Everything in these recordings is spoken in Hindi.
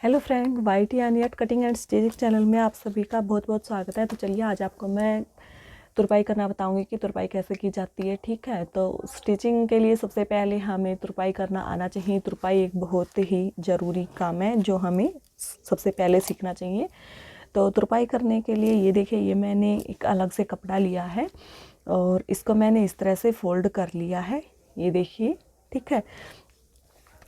हेलो फ्रेंड, वाइट यानी एट कटिंग एंड स्टिचिंग चैनल में आप सभी का बहुत बहुत स्वागत है। तो चलिए आज आपको मैं तुरपाई करना बताऊंगी कि तुरपाई कैसे की जाती है। ठीक है, तो स्टिचिंग के लिए सबसे पहले हमें तुरपाई करना आना चाहिए। तुरपाई एक बहुत ही ज़रूरी काम है जो हमें सबसे पहले सीखना चाहिए। तो तुरपाई करने के लिए ये देखिए, ये मैंने एक अलग से कपड़ा लिया है और इसको मैंने इस तरह से फोल्ड कर लिया है। ये देखिए, ठीक है।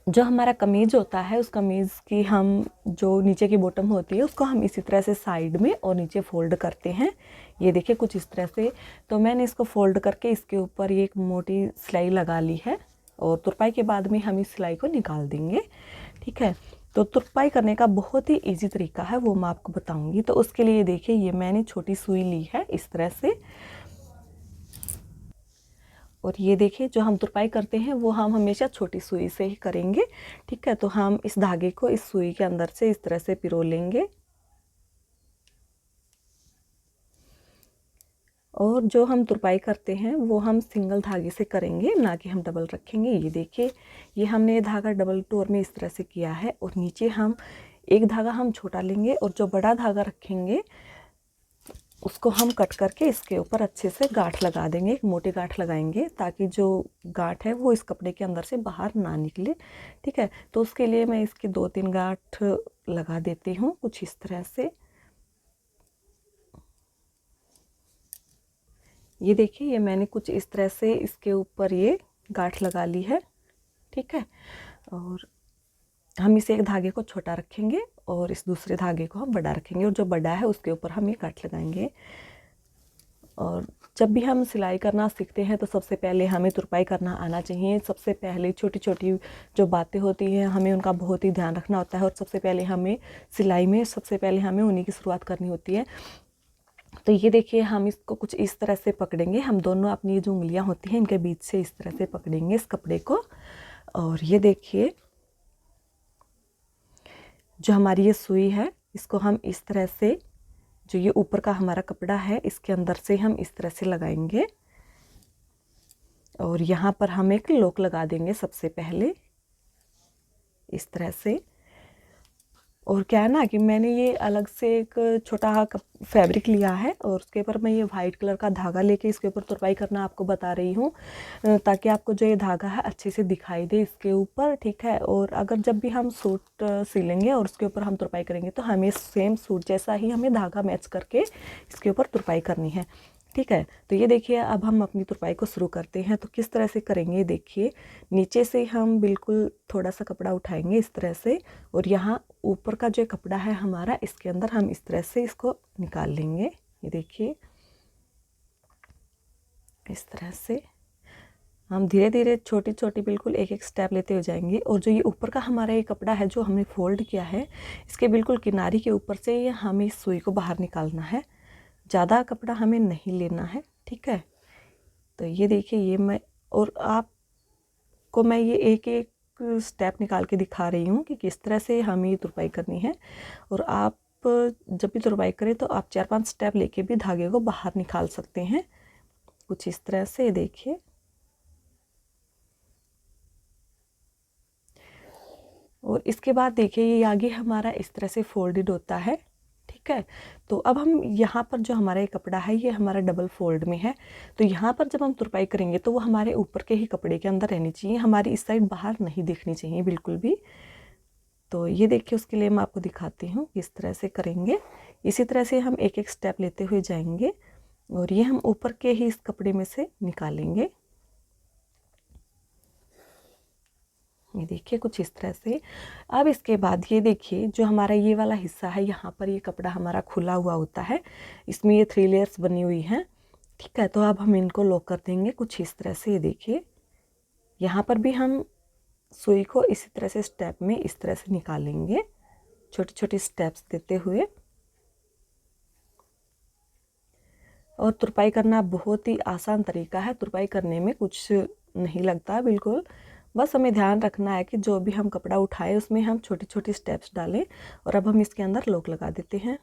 जो हमारा कमीज़ होता है उस कमीज़ की हम जो नीचे की बॉटम होती है उसको हम इसी तरह से साइड में और नीचे फोल्ड करते हैं। ये देखिए कुछ इस तरह से। तो मैंने इसको फोल्ड करके इसके ऊपर ये एक मोटी सिलाई लगा ली है और तुरपाई के बाद में हम इस सिलाई को निकाल देंगे। ठीक है, तो तुरपाई करने का बहुत ही इजी तरीका है, वो मैं आपको बताऊंगी। तो उसके लिए देखिए, ये मैंने छोटी सुई ली है इस तरह से और ये देखिए जो हम तुरपाई करते हैं वो हम हमेशा छोटी सुई से ही करेंगे। ठीक है, तो हम इस धागे को इस सुई के अंदर से इस तरह से पिरो लेंगे और जो हम तुरपाई करते हैं वो हम सिंगल धागे से करेंगे, ना कि हम डबल रखेंगे। ये देखिए, ये हमने धागा डबल टोर में इस तरह से किया है और नीचे हम एक धागा हम छोटा लेंगे और जो बड़ा धागा रखेंगे उसको हम कट करके इसके ऊपर अच्छे से गांठ लगा देंगे। एक मोटी गांठ लगाएंगे ताकि जो गांठ है वो इस कपड़े के अंदर से बाहर ना निकले। ठीक है, तो उसके लिए मैं इसकी 2-3 गांठ लगा देती हूँ कुछ इस तरह से। ये देखिए, ये मैंने कुछ इस तरह से इसके ऊपर ये गांठ लगा ली है। ठीक है, और हम इसे एक धागे को छोटा रखेंगे और इस दूसरे धागे को हम बड़ा रखेंगे और जो बड़ा है उसके ऊपर हम ये गांठ लगाएंगे। और जब भी हम सिलाई करना सीखते हैं तो सबसे पहले हमें तुरपाई करना आना चाहिए। सबसे पहले छोटी छोटी जो बातें होती हैं हमें उनका बहुत ही ध्यान रखना होता है और सबसे पहले हमें सिलाई में सबसे पहले हमें उन्हीं की शुरुआत करनी होती है। तो ये देखिए, हम इसको कुछ इस तरह से पकड़ेंगे। हम दोनों अपनी जो उंगलियां होती हैं इनके बीच से इस तरह से पकड़ेंगे इस कपड़े को। और ये देखिए, जो हमारी ये सुई है इसको हम इस तरह से, जो ये ऊपर का हमारा कपड़ा है इसके अंदर से हम इस तरह से लगाएंगे और यहाँ पर हम एक लॉक लगा देंगे सबसे पहले इस तरह से। और क्या है ना कि मैंने ये अलग से एक छोटा फैब्रिक लिया है और उसके ऊपर मैं ये वाइट कलर का धागा लेके इसके ऊपर तुरपाई करना आपको बता रही हूँ, ताकि आपको जो ये धागा है अच्छे से दिखाई दे इसके ऊपर। ठीक है, और अगर जब भी हम सूट सिलेंगे और उसके ऊपर हम तुरपाई करेंगे तो हमें सेम सूट जैसा ही हमें धागा मैच करके इसके ऊपर तुरपाई करनी है। ठीक है, तो ये देखिए, अब हम अपनी तुरपाई को शुरू करते हैं। तो किस तरह से करेंगे देखिए, नीचे से हम बिल्कुल थोड़ा सा कपड़ा उठाएंगे इस तरह से और यहाँ ऊपर का जो कपड़ा है हमारा इसके अंदर हम इस तरह से इसको निकाल लेंगे। ये देखिए, इस तरह से हम धीरे धीरे छोटी छोटी बिल्कुल एक एक स्टेप लेते हुए जाएंगे। और जो ये ऊपर का हमारा ये कपड़ा है जो हमने फोल्ड किया है इसके बिल्कुल किनारे के ऊपर से ये हमें इस सुई को बाहर निकालना है। ज़्यादा कपड़ा हमें नहीं लेना है। ठीक है, तो ये देखिए, ये मैं और आपको मैं ये एक एक स्टेप निकाल के दिखा रही हूँ कि किस तरह से हमें ये तुरपाई करनी है। और आप जब भी तुरपाई करें तो आप 4-5 स्टेप लेके भी धागे को बाहर निकाल सकते हैं कुछ इस तरह से। देखिए, और इसके बाद देखिए, ये आगे हमारा इस तरह से फोल्डेड होता है। ठीक है, तो अब हम यहाँ पर जो हमारा ये कपड़ा है ये हमारा डबल फोल्ड में है। तो यहाँ पर जब हम तुरपाई करेंगे तो वो हमारे ऊपर के ही कपड़े के अंदर रहनी चाहिए, हमारी इस साइड बाहर नहीं दिखनी चाहिए बिल्कुल भी। तो ये देखिए, उसके लिए मैं आपको दिखाती हूँ किस तरह से करेंगे। इसी तरह से हम एक एक स्टेप लेते हुए जाएंगे और ये हम ऊपर के ही इस कपड़े में से निकालेंगे। ये देखिए, कुछ इस तरह से। अब इसके बाद ये देखिए, जो हमारा ये वाला हिस्सा है यहाँ पर ये कपड़ा हमारा खुला हुआ होता है, इसमें ये 3 लेयर्स बनी हुई हैं। ठीक है, तो अब हम इनको लॉक कर देंगे कुछ इस तरह से। ये देखिए, यहाँ पर भी हम सुई को इसी तरह से स्टेप में इस तरह से निकालेंगे, छोटे छोटे स्टेप्स देते हुए। और तुरपाई करना बहुत ही आसान तरीका है, तुरपाई करने में कुछ नहीं लगता बिल्कुल। बस हमें ध्यान रखना है कि जो भी हम कपड़ा उठाए उसमें हम छोटे छोटे स्टेप्स डालें। और अब हम इसके अंदर लॉक लगा देते हैं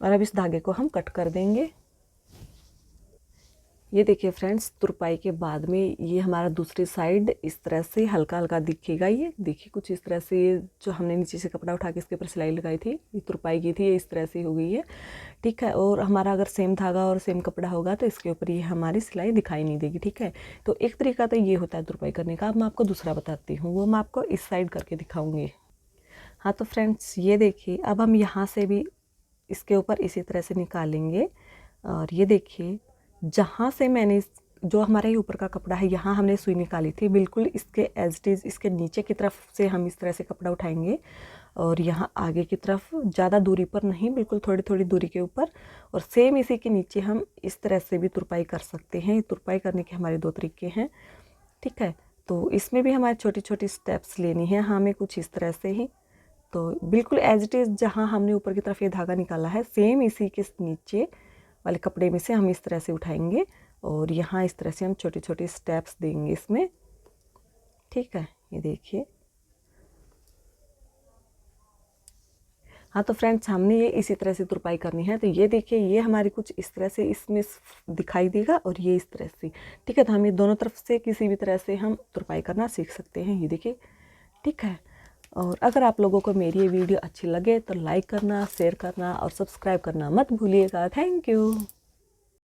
और अब इस धागे को हम कट कर देंगे। ये देखिए फ्रेंड्स, तुरपाई के बाद में ये हमारा दूसरी साइड इस तरह से हल्का हल्का दिखेगा। ये देखिए कुछ इस तरह से, ये जो हमने नीचे से कपड़ा उठा के इसके ऊपर सिलाई लगाई थी, ये तुरपाई की थी, ये इस तरह से हो गई है, ठीक है। और हमारा अगर सेम धागा और सेम कपड़ा होगा तो इसके ऊपर ये हमारी सिलाई दिखाई नहीं देगी, ठीक है। तो एक तरीका तो ये होता है तुरपाई करने का। अब मैं आपको दूसरा बताती हूँ, वो मैं आपको इस साइड करके दिखाऊँगी। हाँ तो फ्रेंड्स ये देखिए, अब हम यहाँ से भी इसके ऊपर इसी तरह से निकालेंगे। और ये देखिए, जहाँ से मैंने जो हमारा ये ऊपर का कपड़ा है, यहाँ हमने सुई निकाली थी, बिल्कुल इसके एज इट इज़ इसके नीचे की तरफ से हम इस तरह से कपड़ा उठाएंगे और यहाँ आगे की तरफ, ज़्यादा दूरी पर नहीं, बिल्कुल थोड़ी थोड़ी दूरी के ऊपर, और सेम इसी के नीचे हम इस तरह से भी तुरपाई कर सकते हैं। तुरपाई करने के हमारे दो तरीके हैं, ठीक है। तो इसमें भी हमारे छोटी छोटी स्टेप्स लेनी है हमें, कुछ इस तरह से ही। तो बिल्कुल एज इट इज़ जहाँ हमने ऊपर की तरफ ये धागा निकाला है, सेम इसी के नीचे वाले कपड़े में से हम इस तरह से उठाएंगे और यहाँ इस तरह से हम छोटे छोटे स्टेप्स देंगे इसमें, ठीक है। ये देखिए, हाँ तो फ्रेंड्स हमने ये इसी तरह से तुरपाई करनी है। तो ये देखिए, ये हमारी कुछ इस तरह से इसमें दिखाई देगा और ये इस तरह से, ठीक है। तो हम ये दोनों तरफ से किसी भी तरह से हम तुरपाई करना सीख सकते हैं, ये देखिए, ठीक है। और अगर आप लोगों को मेरी ये वीडियो अच्छी लगे तो लाइक करना, शेयर करना और सब्सक्राइब करना मत भूलिएगा। Thank you.